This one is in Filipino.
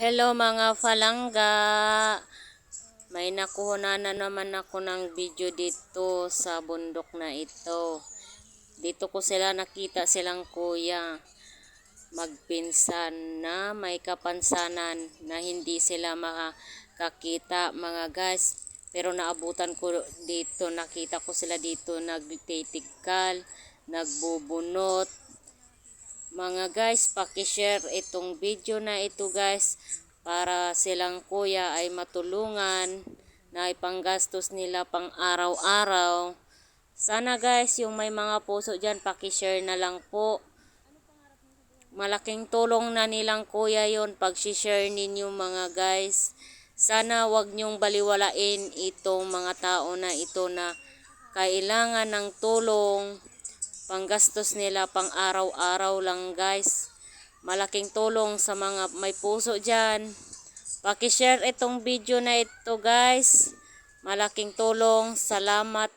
Hello mga falangga. May nakuha na naman ako ng video dito sa bundok na ito. Dito ko sila nakita silang kuya. Magpinsan na may kapansanan na hindi sila makakita mga guys. Pero naabutan ko dito, nakita ko sila dito nagtitikal, nagbubunot. Mga guys, paki-share itong video na ito guys para silang kuya ay matulungan na ipanggastos nila pang araw-araw. Sana guys, yung may mga puso dyan, paki-share na lang po. Malaking tulong na nilang kuya yon pag-share ninyo mga guys. Sana wag nyong baliwalain itong mga tao na ito na kailangan ng tulong. Panggastos nila pang araw-araw lang guys. Malaking tulong sa mga may puso dyan. Paki-share itong video na ito guys. Malaking tulong. Salamat.